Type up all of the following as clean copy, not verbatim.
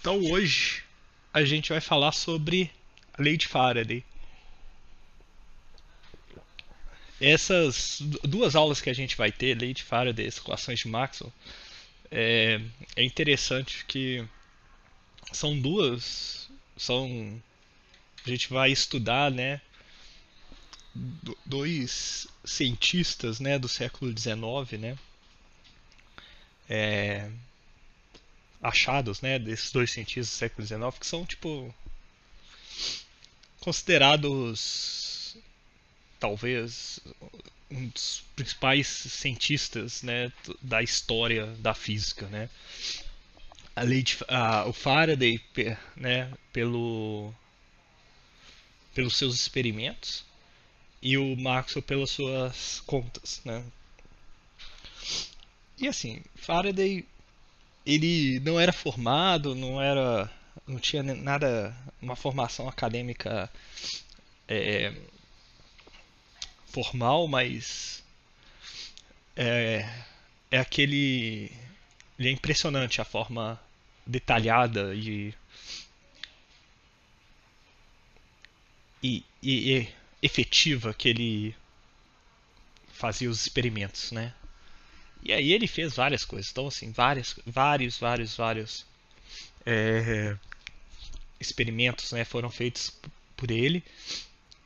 Então hoje a gente vai falar sobre a lei de Faraday. Essas duas aulas que a gente vai ter, lei de Faraday e equações de Maxwell, é, é interessante que são a gente vai estudar, né, dois cientistas, né, do século XIX, né, é, achados, né, desses dois cientistas do século XIX que são tipo considerados talvez um dos principais cientistas, né, da história da física, né? O Faraday, né, pelos seus experimentos e o Maxwell pelas suas contas, né? E assim, Faraday ele não era formado, não tinha nada, uma formação acadêmica é, formal, mas é, é aquele. Ele é impressionante a forma detalhada e efetiva que ele fazia os experimentos, né? E aí ele fez várias coisas. Então, assim, vários é, experimentos, né, foram feitos por ele.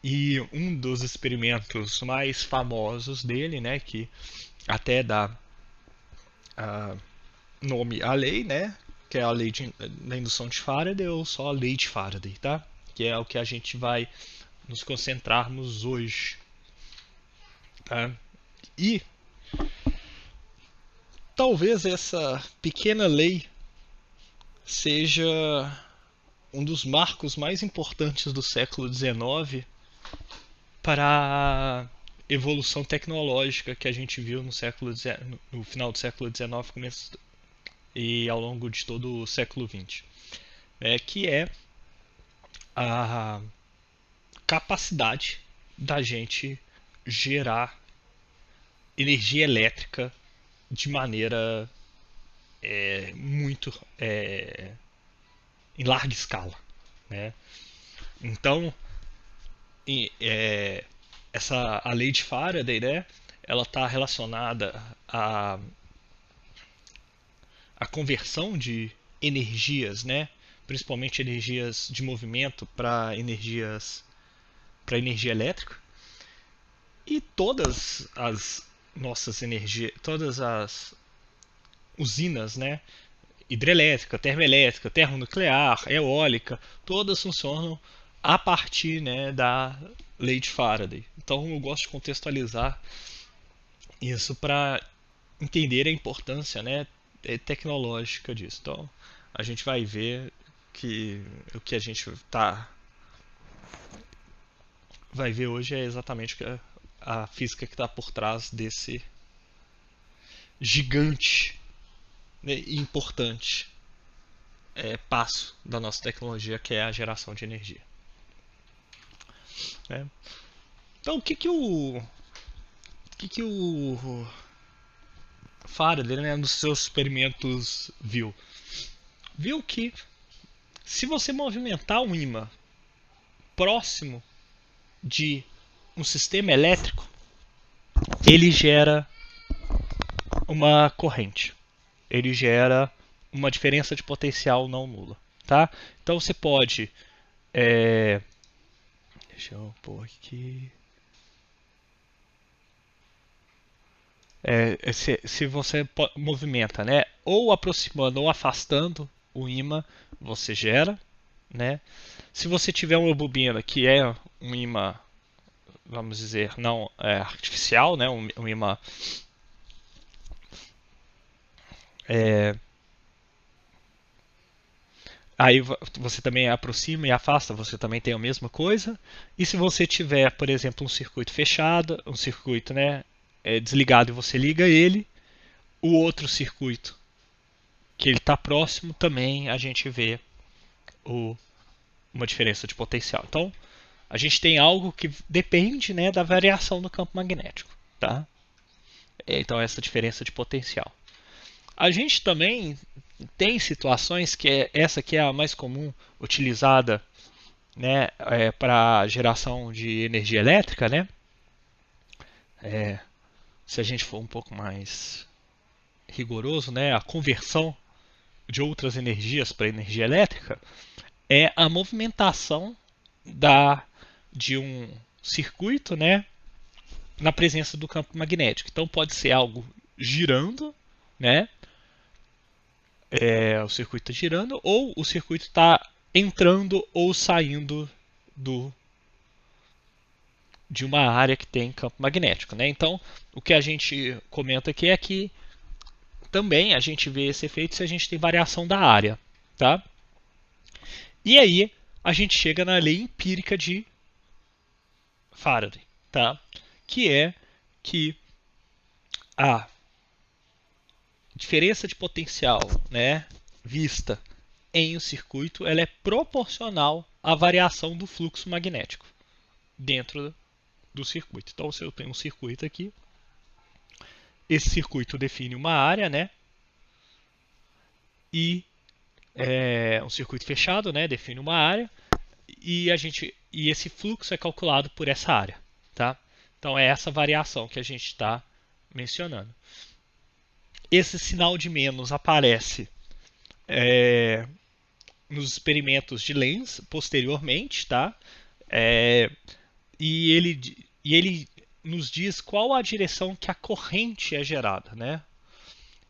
E um dos experimentos mais famosos dele, né, que até dá nome à lei, né, que é a lei da indução de Faraday ou só a lei de Faraday, tá? Que é o que a gente vai nos concentrarmos hoje, tá? E talvez essa pequena lei seja um dos marcos mais importantes do século XIX para a evolução tecnológica que a gente viu no final do século XIX e ao longo de todo o século XX, que é a capacidade da gente gerar energia elétrica de maneira muito em larga escala, né? Então, a lei de Faraday, né? Ela está relacionada à conversão de energias, né? Principalmente energias de movimento para energia elétrica. E todas as nossas energias, todas as usinas, né? Hidrelétrica, termoelétrica, termonuclear, eólica, todas funcionam a partir, né, da lei de Faraday. Então eu gosto de contextualizar isso para entender a importância, né, tecnológica disso. Então a gente vai ver que o que a gente vai ver hoje é exatamente a física que está por trás desse gigante, né, e importante passo da nossa tecnologia, que é a geração de energia. Né? Então, o que o Faraday, né, nos seus experimentos viu? Viu que se você movimentar um ímã próximo de um sistema elétrico, ele gera uma corrente. Ele gera uma diferença de potencial não nula, tá? Então você pode deixa eu pôr aqui. Se você movimenta, né, ou aproximando ou afastando o ímã, você gera, né? Se você tiver uma bobina que é um ímã, vamos dizer, não artificial, né, um ímã aí você também aproxima e afasta, você também tem a mesma coisa. E se você tiver, por exemplo, um circuito fechado, um circuito, né, desligado e você liga ele, o outro circuito que ele está próximo também a gente vê uma diferença de potencial. Então a gente tem algo que depende, né, da variação do campo magnético, tá? Então essa diferença de potencial. A gente também Tem situações que essa aqui é a mais comum utilizada, né, para geração de energia elétrica, né? Se a gente for um pouco mais rigoroso, né, a conversão de outras energias para energia elétrica é a movimentação de um circuito, né, na presença do campo magnético. Então pode ser algo girando, né, o circuito está girando, ou o circuito está entrando ou saindo do, de uma área que tem campo magnético, né? Então, o que a gente comenta aqui é que também a gente vê esse efeito se a gente tem variação da área, tá? E aí a gente chega na lei empírica de Faraday, tá? Que é que a diferença de potencial, né, vista em um circuito, ela é proporcional à variação do fluxo magnético dentro do circuito. Então, se eu tenho um circuito aqui, esse circuito define uma área, né? E um circuito fechado, né? Define uma área e esse fluxo é calculado por essa área, tá? Então é essa variação que a gente está mencionando. Esse sinal de menos aparece nos experimentos de Lenz posteriormente, tá? E ele nos diz qual a direção que a corrente é gerada, né?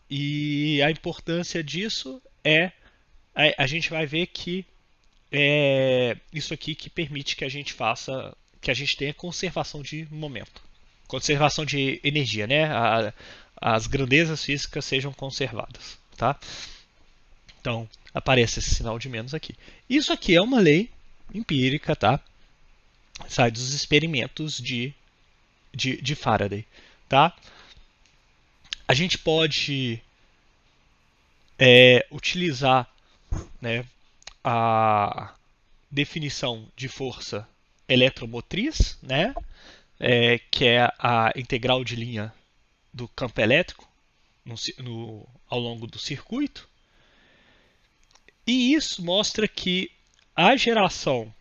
E a importância disso a gente vai ver que é isso aqui que permite que a gente faça, que a gente tenha conservação de momento, conservação de energia, né? As grandezas físicas sejam conservadas, tá? Então aparece esse sinal de menos aqui. Isso aqui é uma lei empírica, tá? Sai dos experimentos de Faraday, tá? A gente pode utilizar, né, a definição de força eletromotriz, né, que é a integral de linha do campo elétrico ao longo do circuito. E isso mostra que a geração,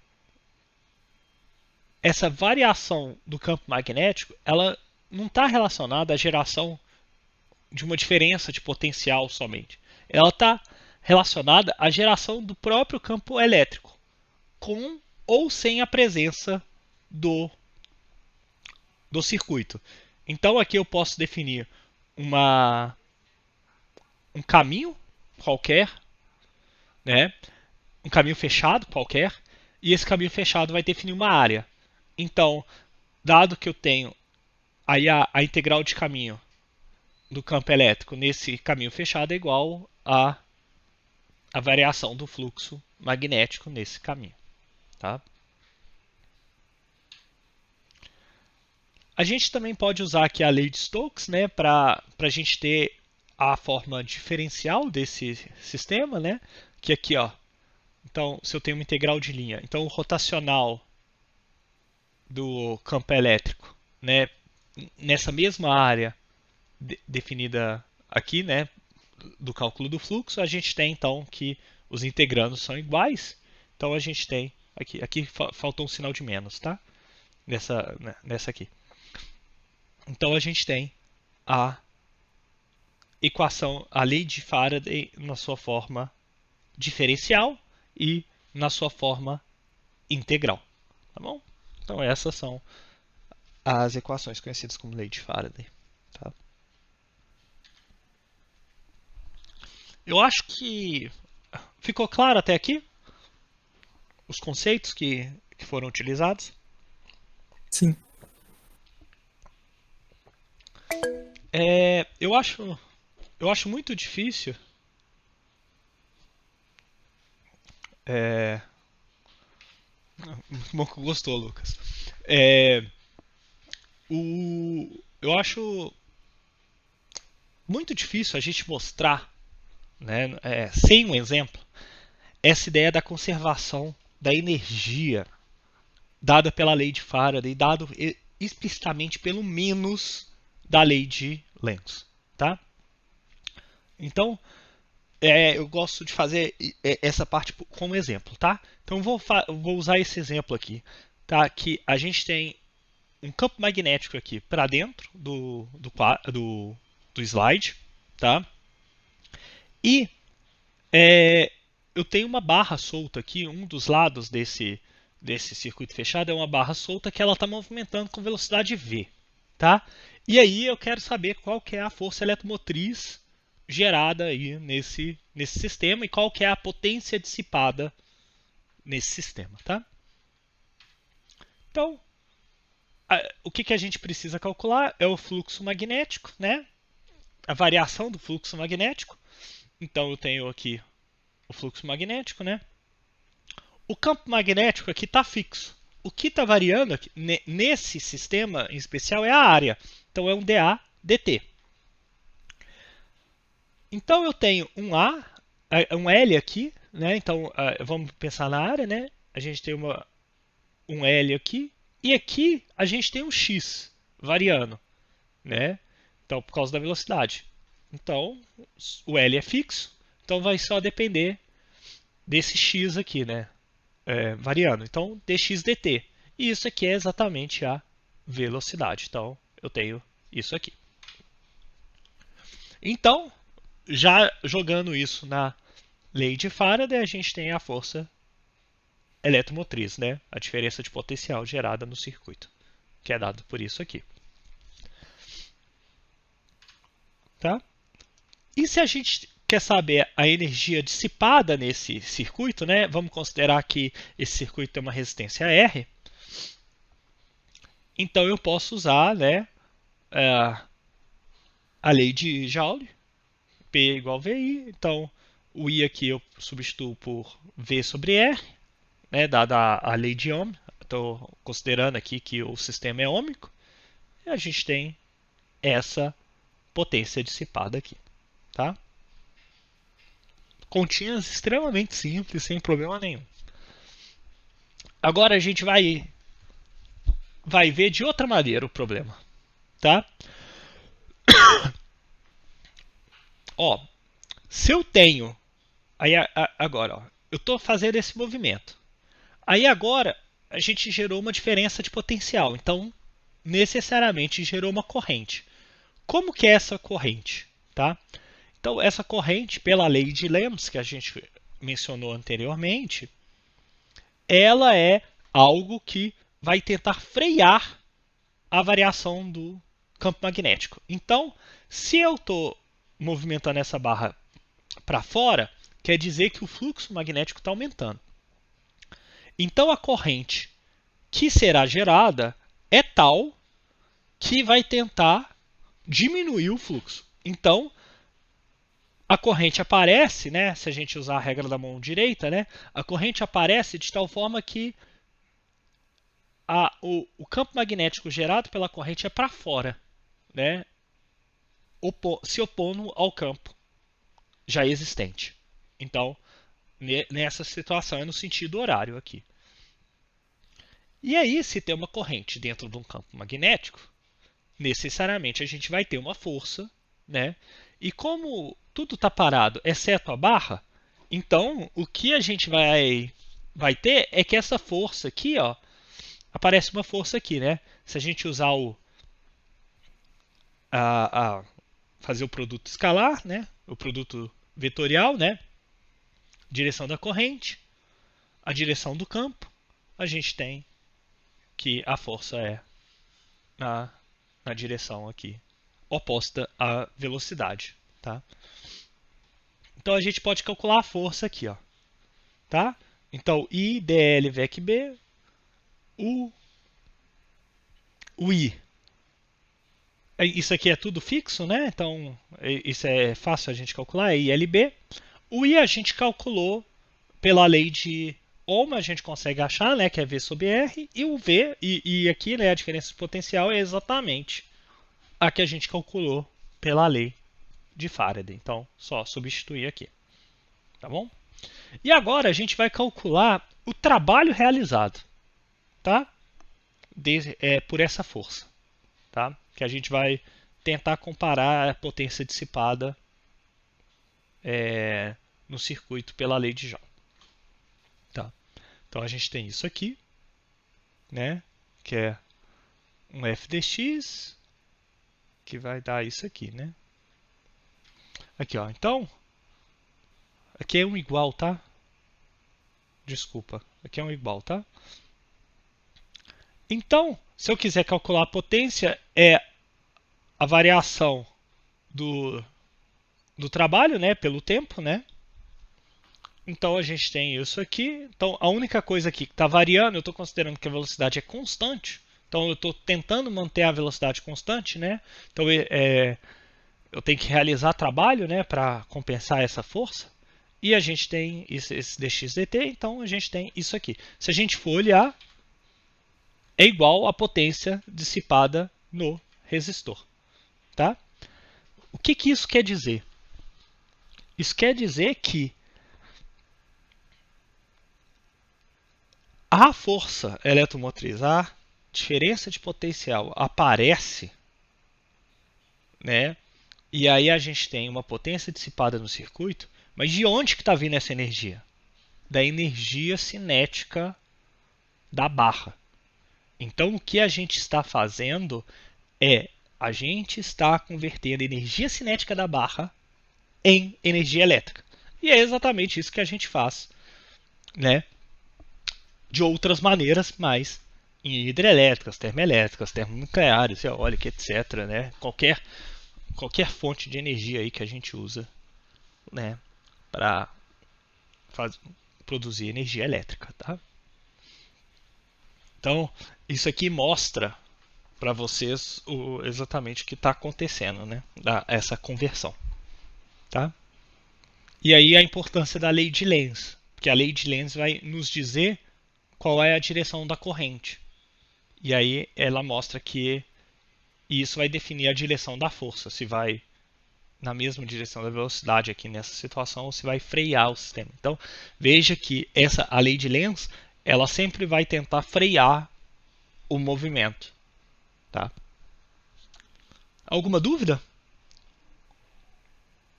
essa variação do campo magnético, ela não está relacionada à geração de uma diferença de potencial somente. Ela está relacionada à geração do próprio campo elétrico, com ou sem a presença do circuito. Então aqui eu posso definir um caminho qualquer, né? Um caminho fechado qualquer, e esse caminho fechado vai definir uma área. Então, dado que eu tenho aí a integral de caminho do campo elétrico nesse caminho fechado é igual a variação do fluxo magnético nesse caminho, tá? A gente também pode usar aqui a lei de Stokes, né, para a gente ter a forma diferencial desse sistema, né? Que aqui, ó. Então, se eu tenho uma integral de linha, então o rotacional do campo elétrico, né, nessa mesma área definida aqui, né, do cálculo do fluxo, a gente tem então que os integrandos são iguais. Então a gente tem aqui faltou um sinal de menos, tá? Nessa aqui. Então a gente tem a equação, a lei de Faraday na sua forma diferencial e na sua forma integral, tá bom? Então essas são as equações conhecidas como lei de Faraday, tá? Eu acho que ficou claro até aqui os conceitos que foram utilizados. Sim. Eu acho muito difícil bom que gostou, Lucas. Eu acho muito difícil a gente mostrar, né, sem um exemplo, essa ideia da conservação da energia dada pela lei de Faraday, dado explicitamente pelo menos da lei de Lenz, tá? Então, eu gosto de fazer essa parte como exemplo, tá? Então vou usar esse exemplo aqui, tá? Que a gente tem um campo magnético aqui para dentro do slide, tá? E eu tenho uma barra solta aqui, um dos lados desse circuito fechado é uma barra solta que ela está movimentando com velocidade v, tá? E aí eu quero saber qual que é a força eletromotriz gerada aí nesse sistema e qual que é a potência dissipada nesse sistema, tá? Então, o que a gente precisa calcular é o fluxo magnético, né? A variação do fluxo magnético. Então eu tenho aqui o fluxo magnético, né? O campo magnético aqui está fixo. O que está variando aqui, nesse sistema em especial é a área. Então é um dA dt. Então eu tenho um L aqui, né? Então vamos pensar na área, né? A gente tem um L aqui e aqui a gente tem um x variando, né? Então por causa da velocidade. Então o L é fixo, então vai só depender desse x aqui, né? Variando. Então dx dt. E isso aqui é exatamente a velocidade. Então eu tenho isso aqui. Então, já jogando isso na lei de Faraday, a gente tem a força eletromotriz, né? A diferença de potencial gerada no circuito, que é dado por isso aqui. Tá? E se a gente quer saber a energia dissipada nesse circuito, né? Vamos considerar que esse circuito tem uma resistência R. Então eu posso usar, né, a lei de Joule, P igual a VI. Então o I aqui eu substituo por V sobre R, né, dada a lei de Ohm. Estou considerando aqui que o sistema é ôhmico. E a gente tem essa potência dissipada aqui. Tá? Continhas extremamente simples, sem problema nenhum. Agora a gente vai ver de outra maneira o problema. Tá? Ó, se eu tenho... Aí, agora, ó, eu estou fazendo esse movimento. Aí agora a gente gerou uma diferença de potencial. Então, necessariamente gerou uma corrente. Como que é essa corrente? Tá? Então, essa corrente, pela lei de Lens, que a gente mencionou anteriormente, ela é algo que vai tentar frear a variação do campo magnético. Então, se eu estou movimentando essa barra para fora, quer dizer que o fluxo magnético está aumentando. Então, a corrente que será gerada é tal que vai tentar diminuir o fluxo. Então, a corrente aparece, né, se a gente usar a regra da mão direita, né, a corrente aparece de tal forma que o campo magnético gerado pela corrente é para fora, né, se opondo ao campo já existente. Então, nessa situação é no sentido horário aqui. E aí, se tem uma corrente dentro de um campo magnético, necessariamente a gente vai ter uma força, né? E como tudo está parado, exceto a barra, então o que a gente vai ter é que essa força aqui, ó, aparece uma força aqui, né? Se a gente usar fazer o produto escalar, né? O produto vetorial, né? Direção da corrente, a direção do campo, a gente tem que a força é na direção aqui oposta à velocidade, tá? Então a gente pode calcular a força aqui, ó, tá? Então I dl vec b, o I, isso aqui é tudo fixo, né? Então isso é fácil a gente calcular, é ILB. O I a gente calculou pela lei de Ohm, a gente consegue achar, né, que é V sobre R, e o V, e aqui, né, a diferença de potencial é exatamente a que a gente calculou pela lei de Faraday. Então, só substituir aqui. Tá bom? E agora a gente vai calcular o trabalho realizado, tá? Por essa força, tá? Que a gente vai tentar comparar a potência dissipada no circuito pela lei de Joule. Tá? Então a gente tem isso aqui, né? Que é um f de x, que vai dar isso aqui, né? Aqui, ó. Então, aqui é um igual, tá? Desculpa, aqui é um igual, tá? Então, se eu quiser calcular a potência, é a variação do trabalho, né, pelo tempo, né? Então a gente tem isso aqui. Então a única coisa aqui que está variando, eu estou considerando que a velocidade é constante. Então eu estou tentando manter a velocidade constante, né? Então eu tenho que realizar trabalho, né, para compensar essa força. E a gente tem esse dx dt, então a gente tem isso aqui. Se a gente for olhar, é igual à potência dissipada no resistor. Tá? O que isso quer dizer? Isso quer dizer que a força eletromotriz, a diferença de potencial aparece, né? E aí a gente tem uma potência dissipada no circuito, mas de onde que está vindo essa energia? Da energia cinética da barra. Então o que a gente está fazendo é a gente está convertendo a energia cinética da barra em energia elétrica. E é exatamente isso que a gente faz, né? De outras maneiras, mas em hidrelétricas, termoelétricas, termonucleares, eólica, etc. Né? Qualquer fonte de energia aí que a gente usa, né, para produzir energia elétrica. Tá? Então, isso aqui mostra para vocês exatamente o que está acontecendo, né? Essa conversão. Tá? E aí a importância da lei de Lenz, porque a lei de Lenz vai nos dizer qual é a direção da corrente. E aí ela mostra que isso vai definir a direção da força, se vai na mesma direção da velocidade aqui nessa situação ou se vai frear o sistema. Então veja que a lei de Lenz, ela sempre vai tentar frear o movimento. Tá? Alguma dúvida?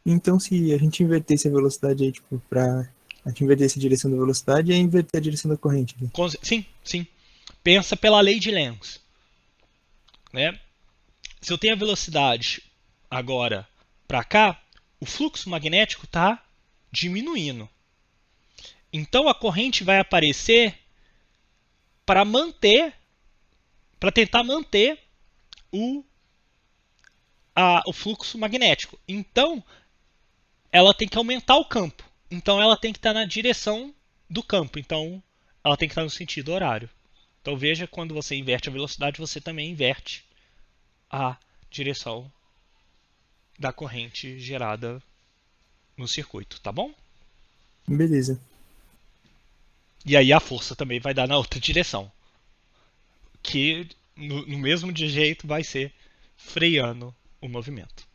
Então, se a gente invertesse a velocidade aí, tipo, a gente invertesse a direção da velocidade e inverter a direção da corrente. Né? Sim, sim. Pensa pela lei de Lenz. Né? Se eu tenho a velocidade agora para cá, o fluxo magnético está diminuindo. Então a corrente vai aparecer para tentar manter o fluxo magnético. Então ela tem que aumentar o campo. Então ela tem que estar na direção do campo. Então ela tem que estar no sentido horário. Então veja, quando você inverte a velocidade, você também inverte a direção da corrente gerada no circuito, tá bom? Beleza. E aí a força também vai dar na outra direção, que no mesmo jeito vai ser freando o movimento,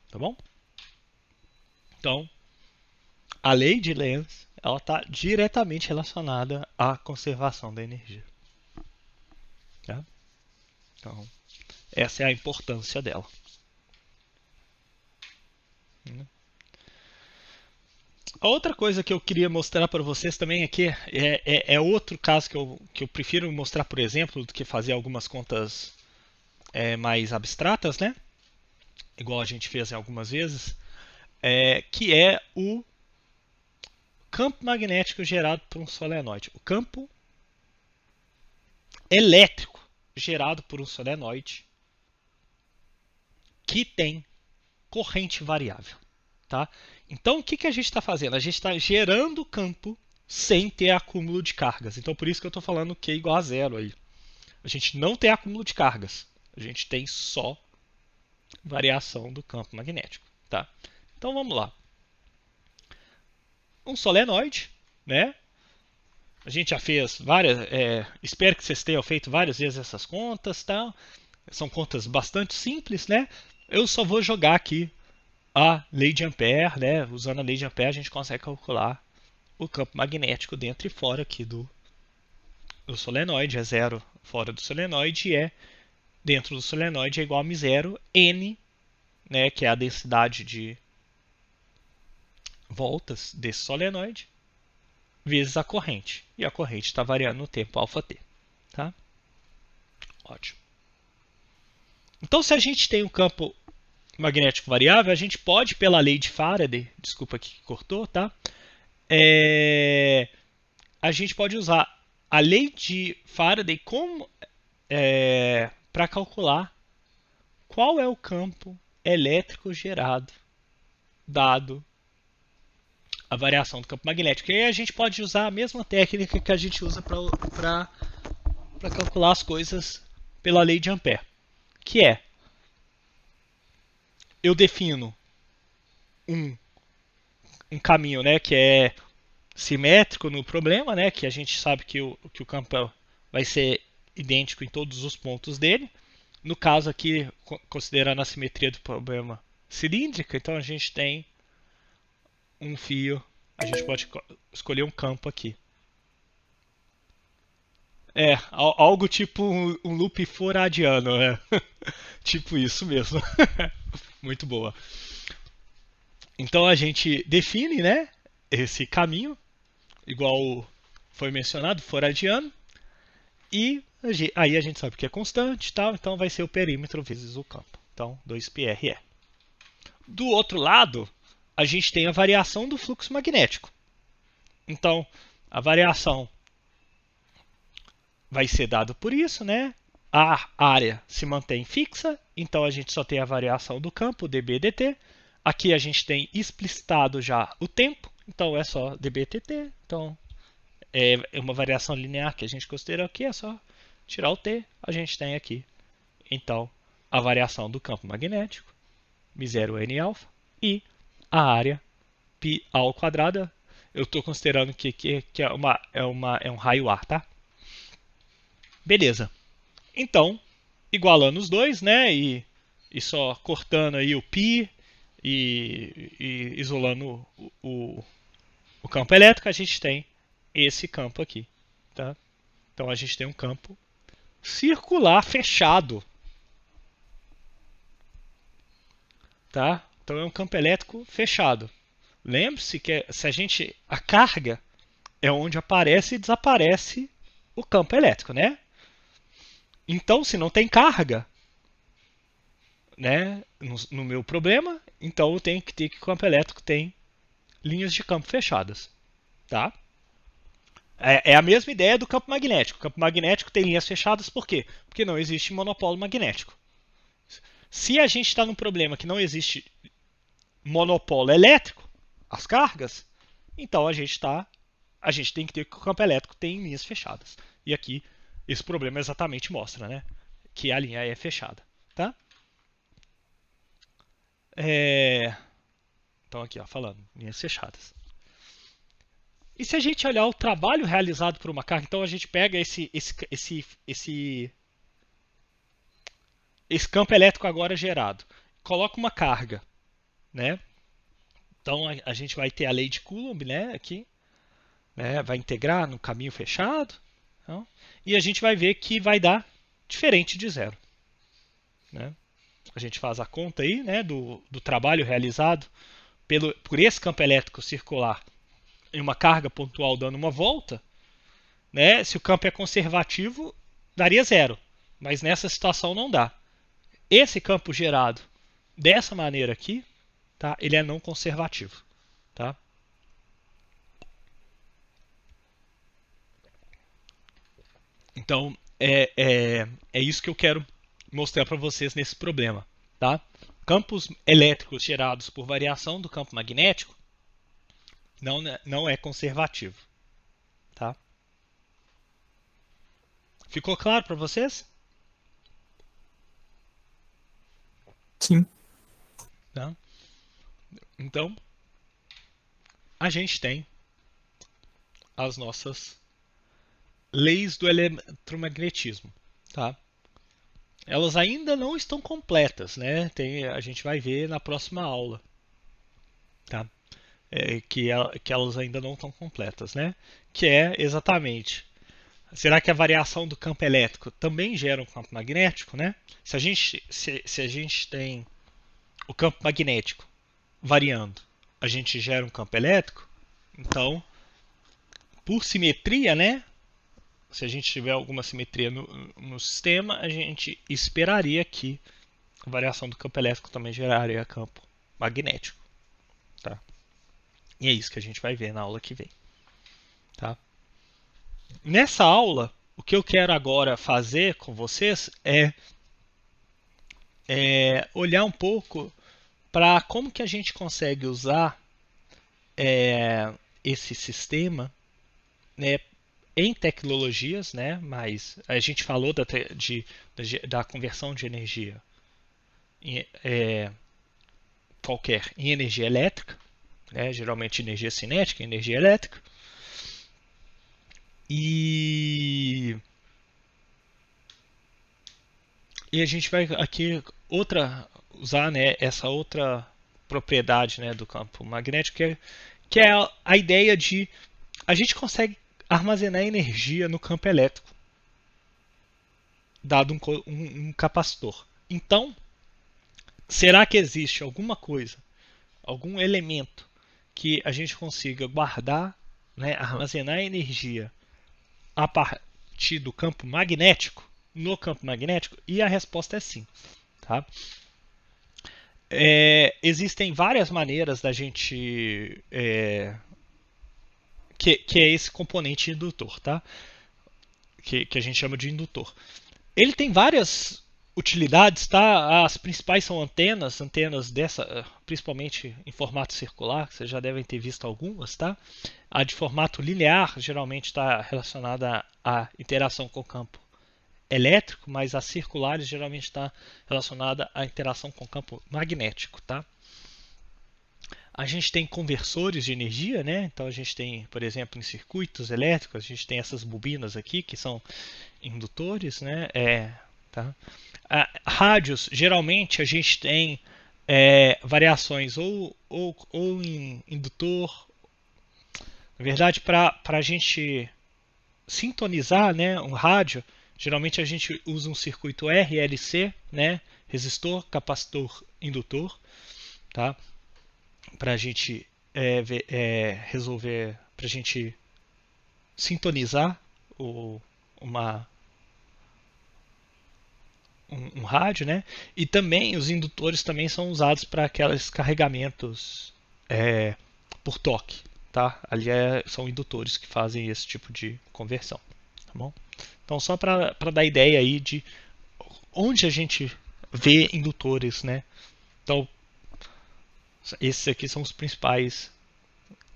tá bom? Então, a lei de Lenz, ela está diretamente relacionada à conservação da energia. Tá? Então, essa é a importância dela. A outra coisa que eu queria mostrar para vocês também aqui é outro caso que eu prefiro mostrar por exemplo do que fazer algumas contas mais abstratas, né? Igual a gente fez algumas vezes, que é o campo magnético gerado por um solenoide. O campo elétrico gerado por um solenoide que tem corrente variável. Tá? Então, o que a gente está fazendo? A gente está gerando campo sem ter acúmulo de cargas. Então, por isso que eu estou falando Q igual a zero aí. A gente não tem acúmulo de cargas. A gente tem só variação do campo magnético. Tá? Então, vamos lá. Um solenoide, né? A gente já fez várias... espero que vocês tenham feito várias vezes essas contas. Tá? São contas bastante simples, né? Eu só vou jogar aqui a lei de Ampère, né? Usando a lei de Ampère, a gente consegue calcular o campo magnético dentro e fora aqui do solenoide. É zero fora do solenoide e dentro do solenoide é igual a μ0 N, né? Que é a densidade voltas desse solenoide vezes a corrente. E a corrente está variando no tempo αt. Tá? Ótimo. Então, se a gente tem um campo magnético variável, a gente pode, pela lei de Faraday, desculpa aqui que cortou, tá? A gente pode usar a lei de Faraday como para calcular qual é o campo elétrico gerado dado a variação do campo magnético. E aí a gente pode usar a mesma técnica que a gente usa para calcular as coisas pela lei de Ampère, que é eu defino um caminho, né, que é simétrico no problema, né, que a gente sabe que o campo vai ser idêntico em todos os pontos dele. No caso aqui, considerando a simetria do problema cilíndrica, então a gente tem um fio, a gente pode escolher um campo aqui. Algo tipo um loop foradiano, né? Tipo isso mesmo. Muito boa. Então a gente define, né, esse caminho, igual foi mencionado, foradiano, e aí a gente sabe que é constante, tal, então vai ser o perímetro vezes o campo. Então, 2πr é. Do outro lado, a gente tem a variação do fluxo magnético. Então, a variação vai ser dada por isso, né? A área se mantém fixa, então a gente só tem a variação do campo, dB/dt. Aqui a gente tem explicitado já o tempo, então é só dB/dt. Então, é uma variação linear que a gente considera aqui, é só tirar o t, a gente tem aqui. Então, a variação do campo magnético, μ0n alfa, e a área π ao quadrado, eu estou considerando que é um raio A, tá? Beleza. Então, igualando os dois, né, e só cortando aí o π e isolando o campo elétrico, a gente tem esse campo aqui, tá? Então a gente tem um campo circular fechado, tá? Então é um campo elétrico fechado. Lembre-se que a carga é onde aparece e desaparece o campo elétrico, né? Então, se não tem carga, né, no meu problema, então eu tenho que ter que o campo elétrico tem linhas de campo fechadas, tá? É a mesma ideia do campo magnético. O campo magnético tem linhas fechadas, por quê? Porque não existe monopolo magnético. Se a gente está num problema que não existe monopolo elétrico, as cargas, então a gente tem que ter que o campo elétrico tem linhas fechadas. E aqui esse problema exatamente mostra, né, que a linha é fechada, tá? Então aqui, ó, falando linhas fechadas. E se a gente olhar o trabalho realizado por uma carga, então a gente pega esse campo elétrico agora gerado, coloca uma carga, né? Então a gente vai ter a lei de Coulomb, né, aqui, né, vai integrar no caminho fechado, então, e a gente vai ver que vai dar diferente de zero, né? A gente faz a conta aí, né, do trabalho realizado por esse campo elétrico circular em uma carga pontual dando uma volta, né? Se o campo é conservativo, daria zero, mas nessa situação não dá. Esse campo gerado dessa maneira aqui, tá? Ele é não conservativo, tá? Então é isso que eu quero mostrar para vocês nesse problema, tá? Campos elétricos gerados por variação do campo magnético não é conservativo, tá? Ficou claro para vocês? Sim. Tá? Então, a gente tem as nossas leis do eletromagnetismo, tá? Elas ainda não estão completas, né? A gente vai ver na próxima aula, tá? Que elas ainda não estão completas, né? Que é exatamente, será que a variação do campo elétrico também gera um campo magnético, né? Se a gente tem o campo magnético variando, a gente gera um campo elétrico, então, por simetria, né? Se a gente tiver alguma simetria no sistema, a gente esperaria que a variação do campo elétrico também geraria campo magnético. Tá? E é isso que a gente vai ver na aula que vem. Tá? Nessa aula, o que eu quero agora fazer com vocês é olhar um pouco para como que a gente consegue usar esse sistema, né, em tecnologias, né, mas a gente falou da conversão de energia qualquer em energia elétrica, né, geralmente energia cinética, energia elétrica, e a gente vai aqui usar, né, essa outra propriedade, né, do campo magnético, que é a ideia de a gente consegue armazenar energia no campo elétrico, dado um capacitor. Então, será que existe alguma coisa, algum elemento que a gente consiga guardar, né, armazenar energia a partir do campo magnético, no campo magnético? E a resposta é sim. Tá? Existem várias maneiras da gente que é esse componente indutor, tá? Que a gente chama de indutor. Ele tem várias utilidades, tá? As principais são antenas dessa, principalmente em formato circular, que vocês já devem ter visto algumas, tá? A de formato linear geralmente está relacionada à interação com o campo elétrico, mas a circulares geralmente está relacionada à interação com o campo magnético, tá? A gente tem conversores de energia, né? Então a gente tem, por exemplo, em circuitos elétricos, a gente tem essas bobinas aqui que são indutores, né? Tá? Rádios, geralmente a gente tem variações ou em indutor. Na verdade, para a gente sintonizar, né, um rádio, geralmente a gente usa um circuito RLC, né? Resistor, capacitor, indutor, tá? Para a gente resolver, para a gente sintonizar um rádio, né? E também os indutores também são usados para aqueles carregamentos por toque, tá? Ali são indutores que fazem esse tipo de conversão, tá bom? Então só para dar ideia aí de onde a gente vê indutores, né? Então esses aqui são os principais,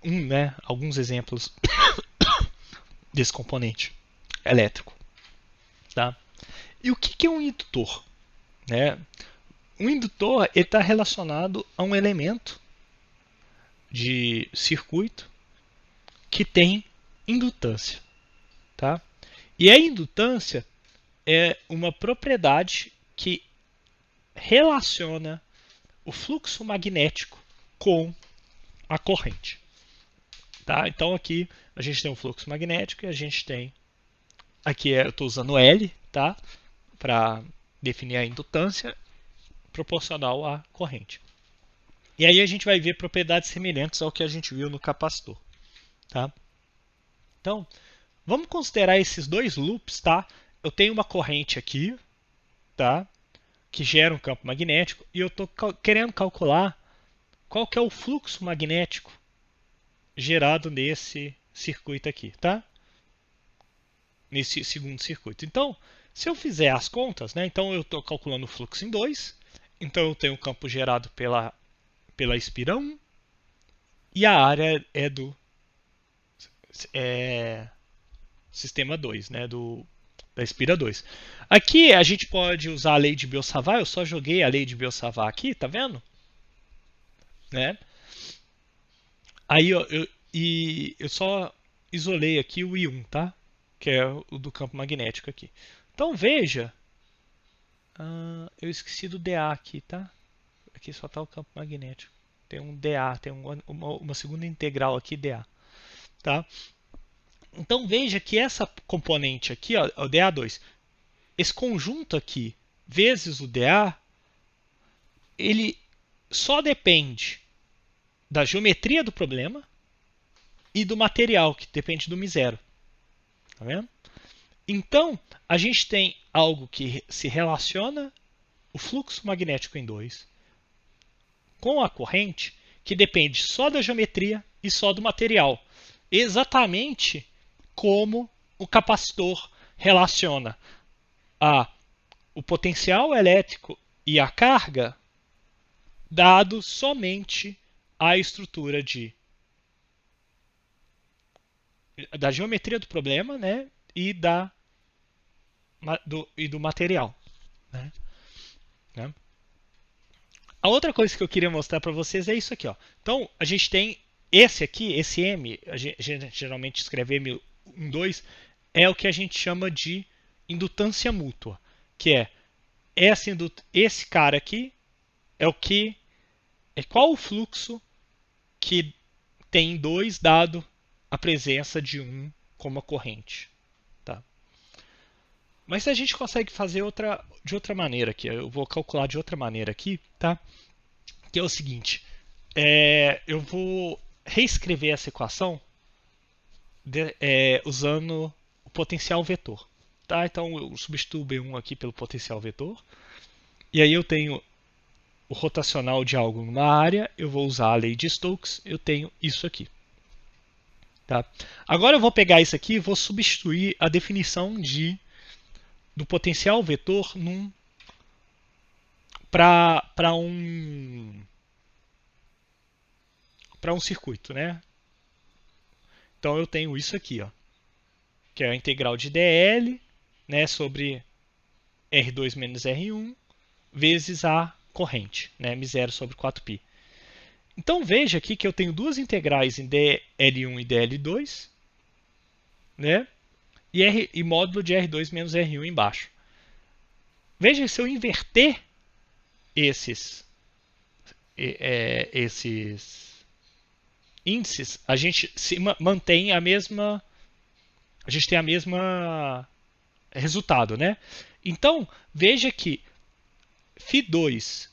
né? Alguns exemplos desse componente elétrico, tá? E o que é um indutor? Né? Um indutor está relacionado a um elemento de circuito que tem indutância. Tá? E a indutância é uma propriedade que relaciona o fluxo magnético com a corrente. Tá? Então aqui a gente tem um fluxo magnético e a gente tem, aqui eu estou usando L, tá? Para definir a indutância proporcional à corrente. E aí a gente vai ver propriedades semelhantes ao que a gente viu no capacitor. Tá? Então, vamos considerar esses dois loops. Tá? Eu tenho uma corrente aqui, tá? Que gera um campo magnético, e eu estou querendo calcular qual que é o fluxo magnético gerado nesse circuito aqui. Tá? Nesse segundo circuito. Então, se eu fizer as contas, né, então eu estou calculando o fluxo em 2, então eu tenho um campo gerado pela espira 1 e a área é do sistema 2, né, da espira 2. Aqui a gente pode usar a lei de Biot-Savart, eu só joguei a lei de Biot-Savart aqui, tá vendo? Né? Aí eu só isolei aqui o I1, tá? Que é o do campo magnético aqui. Então veja, eu esqueci do dA aqui, tá? Aqui só está o campo magnético. Tem um dA, tem uma segunda integral aqui, dA. Tá? Então veja que essa componente aqui, ó, o dA2, esse conjunto aqui, vezes o dA, ele só depende da geometria do problema e do material, que depende do μ0. Tá vendo? Então, a gente tem algo que se relaciona o fluxo magnético em 2 com a corrente, que depende só da geometria e só do material. Exatamente como o capacitor relaciona o potencial elétrico e a carga, dado somente a estrutura da geometria do problema, né, e do material. Né? A outra coisa que eu queria mostrar para vocês é isso aqui. Ó. Então, a gente tem esse aqui, esse M, a gente geralmente escreve M12, é o que a gente chama de indutância mútua, que é esse cara aqui qual o fluxo que tem em 2 dado a presença de 1 como a corrente. Tá? Mas a gente consegue fazer de outra maneira aqui. Eu vou calcular de outra maneira aqui, tá? Que é o seguinte. Eu vou reescrever essa equação usando o potencial vetor. Tá? Então eu substituo o B1 aqui pelo potencial vetor. E aí eu tenho o rotacional de algo numa área. Eu vou usar a lei de Stokes. Eu tenho isso aqui. Tá? Agora eu vou pegar isso aqui e vou substituir a definição do potencial vetor para um circuito, né? Então eu tenho isso aqui, ó, que é a integral de dl, né, sobre R2 menos R1 vezes a corrente, né, μ0 sobre 4π. Então veja aqui que eu tenho duas integrais em dl1 e dl2, né? E módulo de R2 menos R1 embaixo. Veja, se eu inverter esses índices, a gente mantém a mesma resultado, né? Então, veja que φ2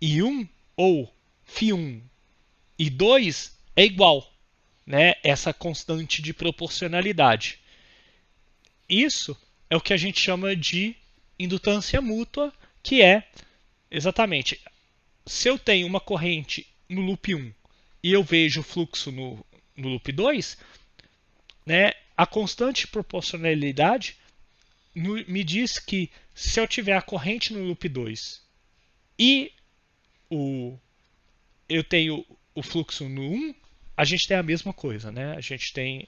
e 1 ou φ1 e 2 é igual, né? Essa constante de proporcionalidade. Isso é o que a gente chama de indutância mútua, que é exatamente, se eu tenho uma corrente no loop 1 e eu vejo o fluxo no loop 2, né, a constante de proporcionalidade me diz que se eu tiver a corrente no loop 2 e eu tenho o fluxo no 1, a gente tem a mesma coisa, né? A gente tem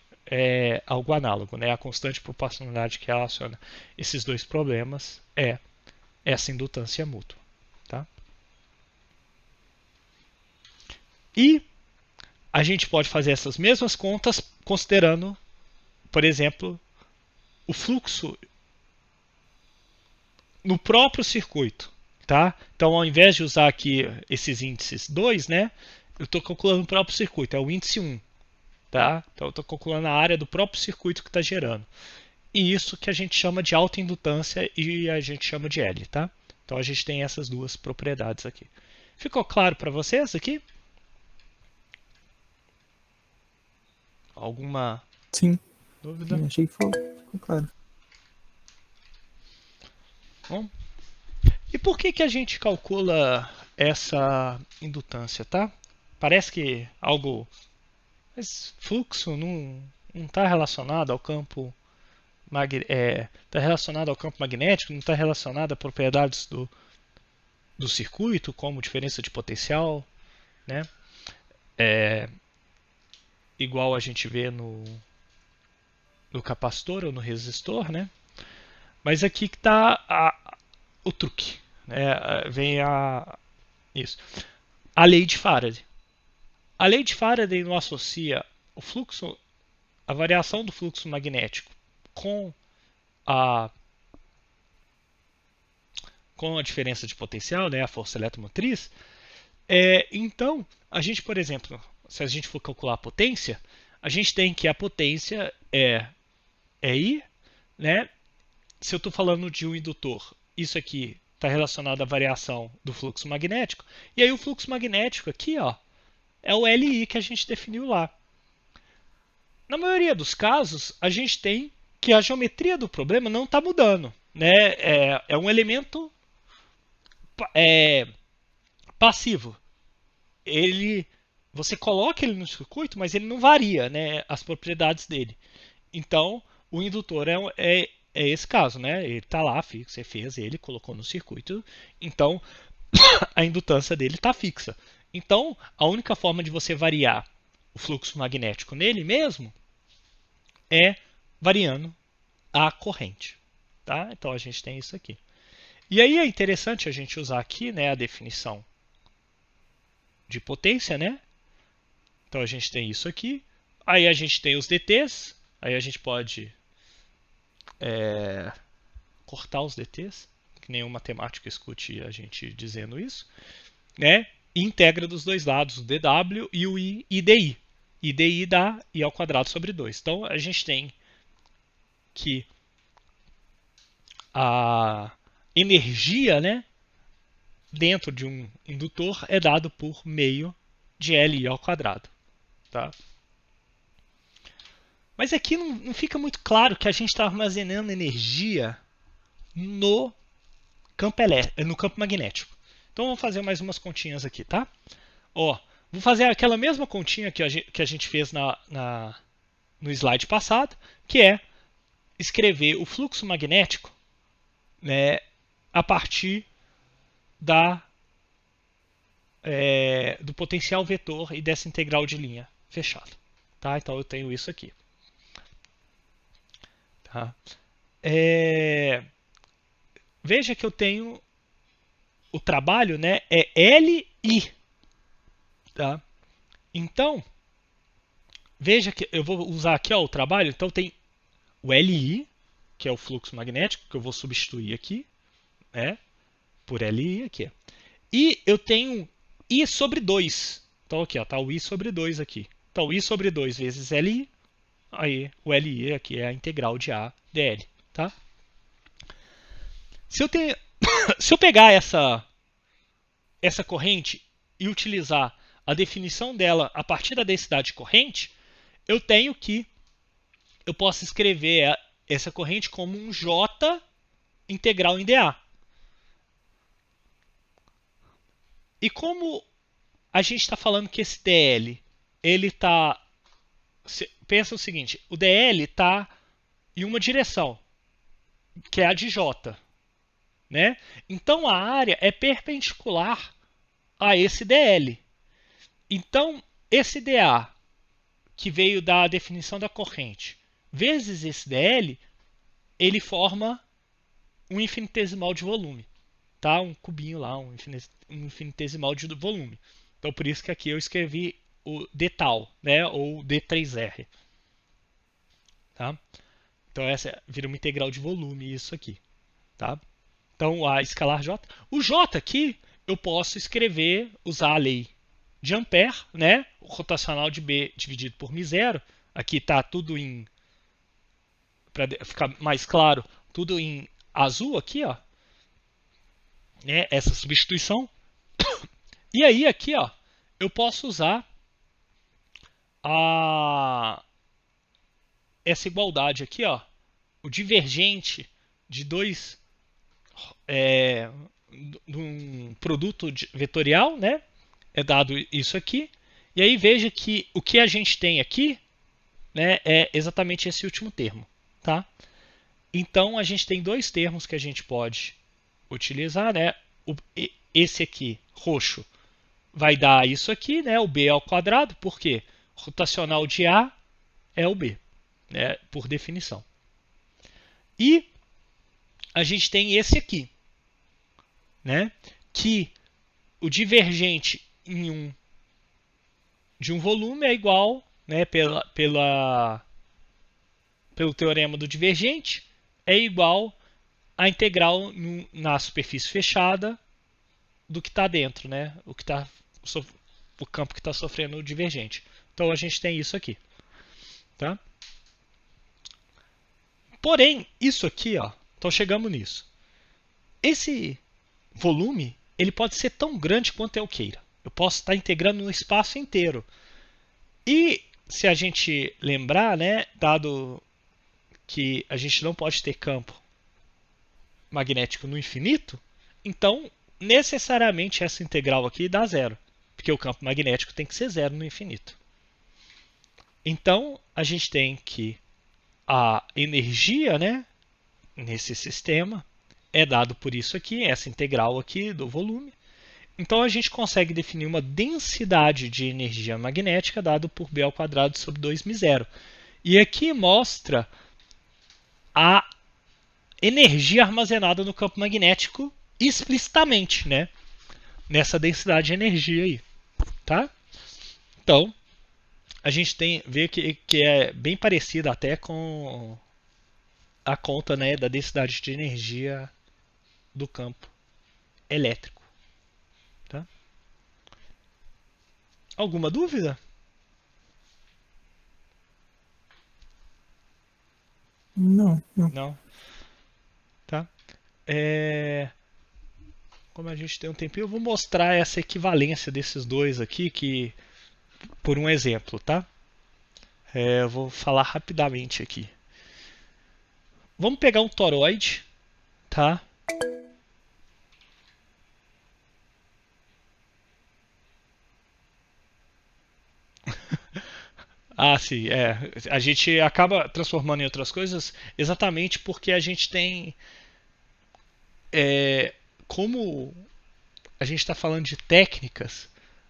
algo análogo, né? A constante de proporcionalidade que relaciona esses dois problemas é essa indutância mútua. Tá? E a gente pode fazer essas mesmas contas considerando, por exemplo, o fluxo no próprio circuito. Tá? Então, ao invés de usar aqui esses índices 2, né, eu estou calculando o próprio circuito, é o índice 1. Tá? Então, eu estou calculando a área do próprio circuito que está gerando. E isso que a gente chama de autoindutância e a gente chama de L. Tá? Então, a gente tem essas duas propriedades aqui. Ficou claro para vocês aqui? Alguma dúvida? Sim, achei que ficou claro. Bom, e por que a gente calcula essa indutância, tá? Parece que algo... Mas fluxo não está relacionado ao campo está relacionado ao campo magnético, não está relacionado a propriedades do circuito, como diferença de potencial, né? Igual a gente vê no capacitor ou no resistor, né? Mas aqui que está o truque, né? Vem isso. A lei de Faraday. A lei de Faraday não associa o fluxo, a variação do fluxo magnético com a diferença de potencial, né? A força eletromotriz. Então, a gente, por exemplo, se a gente for calcular a potência, a gente tem que a potência é I, né? Se eu estou falando de um indutor, isso aqui está relacionado à variação do fluxo magnético. E aí o fluxo magnético aqui, ó, é o LI que a gente definiu lá. Na maioria dos casos, a gente tem que a geometria do problema não está mudando. Né? É um elemento passivo. Você coloca ele no circuito, mas ele não varia, né, as propriedades dele. Então, o indutor é esse caso, né? Ele está lá fixo, você fez ele, colocou no circuito, então a indutância dele está fixa. Então, a única forma de você variar o fluxo magnético nele mesmo é variando a corrente. Tá? Então, a gente tem isso aqui. E aí é interessante a gente usar aqui, né, a definição de potência, né? Então a gente tem isso aqui. Aí a gente tem os DTs. Aí a gente pode cortar os DTs, que nenhum matemático escute a gente dizendo isso, né? E integra dos dois lados o dW e o IDI. IDI dá I ao quadrado sobre 2. Então a gente tem que a energia, né, dentro de um indutor é dado por meio de LI ao quadrado. Tá? Mas aqui não fica muito claro que a gente está armazenando energia no campo magnético. Então vamos fazer mais umas continhas aqui, tá? Ó, vou fazer aquela mesma continha que a gente fez no slide passado, que é escrever o fluxo magnético, né, a partir do potencial vetor e dessa integral de linha fechada. Tá? Então eu tenho isso aqui. Tá? Veja que eu tenho o trabalho, né, é LI. Tá? Então, veja que eu vou usar aqui o trabalho. Então tem o LI, que é o fluxo magnético, que eu vou substituir aqui, né, por LI aqui. E eu tenho I sobre 2. Então aqui está o I sobre 2 aqui. Então I sobre 2 vezes LI. Aí o LI aqui é a integral de A dl. Tá? Se eu pegar essa corrente e utilizar a definição dela a partir da densidade corrente, eu posso escrever essa corrente como um J integral em dA. E como a gente está falando que esse dl, ele está... Pensa o seguinte, o dl está em uma direção, que é a de J. Né? Então a área é perpendicular a esse dl. Então esse dA, que veio da definição da corrente, vezes esse dl, ele forma um infinitesimal de volume. Tá? Um cubinho lá, um infinitesimal de volume. Então por isso que aqui eu escrevi o d tal, né? Ou d3r. Tá? Então essa vira uma integral de volume, isso aqui. Tá? Então a escalar J. O J aqui eu posso usar a lei de Ampère, né? O rotacional de B dividido por μ0. Aqui está tudo para ficar mais claro, tudo em azul aqui, ó. Né? Essa substituição. E aí aqui, ó, eu posso usar essa igualdade aqui, ó, o divergente de de um produto vetorial, né? É dado isso aqui. E aí veja que o que a gente tem aqui, né, é exatamente esse último termo. Tá? Então a gente tem dois termos que a gente pode utilizar. Né? Esse aqui, roxo, vai dar isso aqui, né, o B ao quadrado, porque rotacional de A é o B, né, por definição. E a gente tem esse aqui, né, que o divergente de um volume é igual, né, pelo teorema do divergente, é igual à integral na superfície fechada do que está dentro, né, o campo que está sofrendo o divergente. Então a gente tem isso aqui. Tá? Porém, isso aqui, ó, então chegamos nisso. Esse volume ele pode ser tão grande quanto eu queira. Eu posso estar integrando no espaço inteiro. E se a gente lembrar, né, dado que a gente não pode ter campo magnético no infinito, então necessariamente essa integral aqui dá zero, porque o campo magnético tem que ser zero no infinito. Então a gente tem que a energia, né, nesse sistema é dado por isso aqui, essa integral aqui do volume. Então a gente consegue definir uma densidade de energia magnética dado por B ao quadrado sobre 2μ0. E aqui mostra a energia armazenada no campo magnético explicitamente, né? Nessa densidade de energia aí, tá? Então, a gente vê que é bem parecida até com a conta, né, da densidade de energia do campo elétrico. Tá? Alguma dúvida? Não. Não. Tá? Como a gente tem um tempinho, eu vou mostrar essa equivalência desses dois aqui, por um exemplo, tá? Eu vou falar rapidamente aqui. Vamos pegar um toroide, tá? Ah, sim, a gente acaba transformando em outras coisas exatamente porque a gente tem. Como a gente está falando de técnicas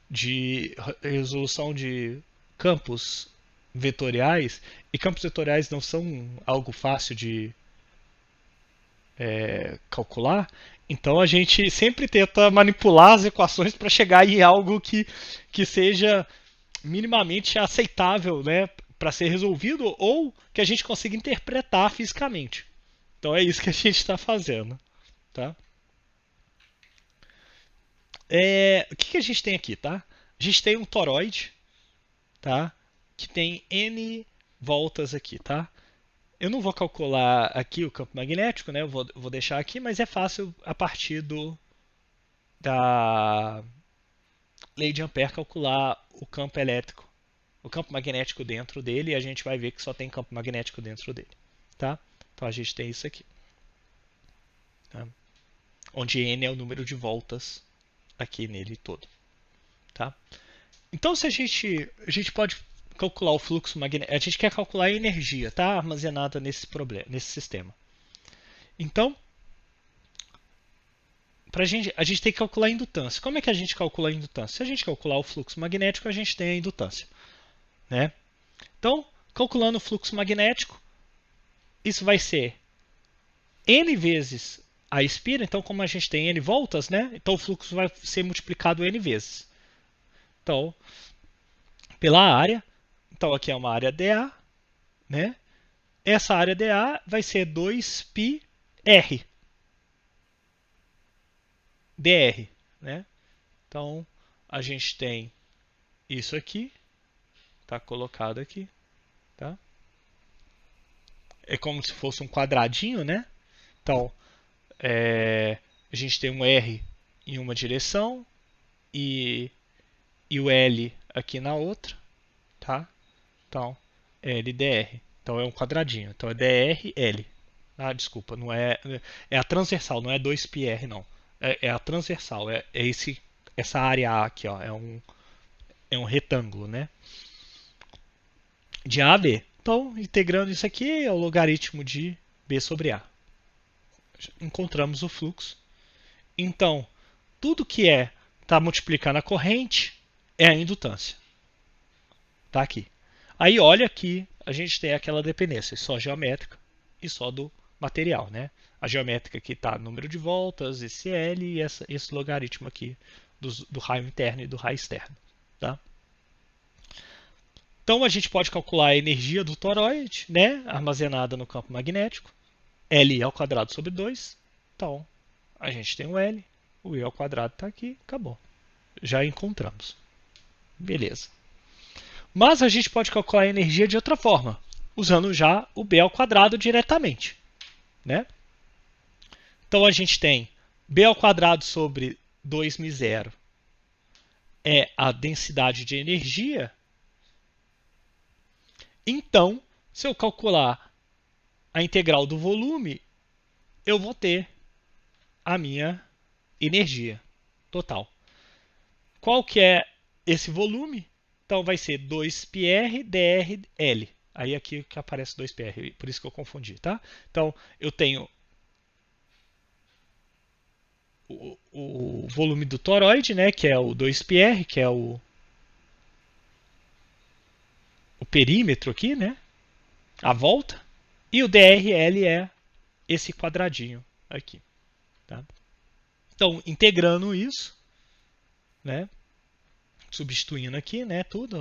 de resolução de campos vetoriais, e campos vetoriais não são algo fácil de calcular, então a gente sempre tenta manipular as equações para chegar em algo que seja minimamente aceitável, né, para ser resolvido ou que a gente consiga interpretar fisicamente. Então é isso que a gente está fazendo. Tá? O que a gente tem aqui? Tá? A gente tem um toroide, tá, que tem n voltas aqui. Tá? Eu não vou calcular aqui o campo magnético, né? Eu vou deixar aqui, mas é fácil a partir da lei de Ampère calcular o campo elétrico, o campo magnético dentro dele, e a gente vai ver que só tem campo magnético dentro dele. Tá? Então a gente tem isso aqui. Tá? Onde n é o número de voltas aqui nele todo. Tá? Então se a gente pode calcular o fluxo magnético, a gente quer calcular a energia, tá, armazenada nesse sistema. Então, a gente tem que calcular a indutância. Como é que a gente calcula a indutância? Se a gente calcular o fluxo magnético, a gente tem a indutância, né? Então, calculando o fluxo magnético, isso vai ser n vezes a espira. Então, como a gente tem n voltas, né? Então o fluxo vai ser multiplicado n vezes. Então, pela área. Então aqui é uma área dA, né? Essa área dA vai ser 2πr dr, né? Então a gente tem isso aqui, tá colocado aqui, tá? É como se fosse um quadradinho, né? Então a gente tem um R em uma direção e o L aqui na outra, tá? Então, LDR. Então é um quadradinho. Então é DRL. Ah, desculpa, não é. É a transversal, não é 2πr, não. É a transversal. Essa área A aqui, ó. É um retângulo, né? De A a B. Então, integrando isso aqui é o logaritmo de B sobre A. Encontramos o fluxo. Então, tudo que está multiplicando a corrente é a indutância. Tá aqui. Aí olha que a gente tem aquela dependência só geométrica e só do material, né? A geométrica aqui está número de voltas, esse L e esse logaritmo aqui do raio interno e do raio externo. Tá? Então a gente pode calcular a energia do toroide, né? Armazenada no campo magnético, L ao quadrado sobre 2. Então a gente tem o L, o I ao quadrado está aqui, acabou. Já encontramos. Beleza. Mas a gente pode calcular a energia de outra forma, usando já o B ao quadrado diretamente, né? Então a gente tem B ao quadrado sobre 2μ0 é a densidade de energia, então, se eu calcular a integral do volume, eu vou ter a minha energia total. Qual que é esse volume? Então vai ser 2πr drl. Aí aqui que aparece 2πr, por isso que eu confundi, tá? Então eu tenho o volume do toroide, né, que é o 2πr, que é o perímetro aqui, né, a volta, e o drl é esse quadradinho aqui. Tá? Então, integrando isso, né, substituindo aqui, né, tudo,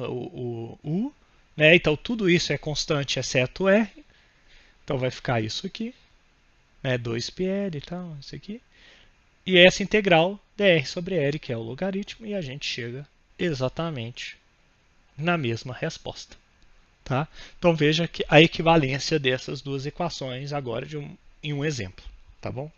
U, né, então tudo isso é constante exceto R, então vai ficar isso aqui, né, 2πl e tal, isso aqui, e essa integral dr sobre L, que é o logaritmo, e a gente chega exatamente na mesma resposta. Tá? Então veja que a equivalência dessas duas equações agora em um exemplo. Tá bom?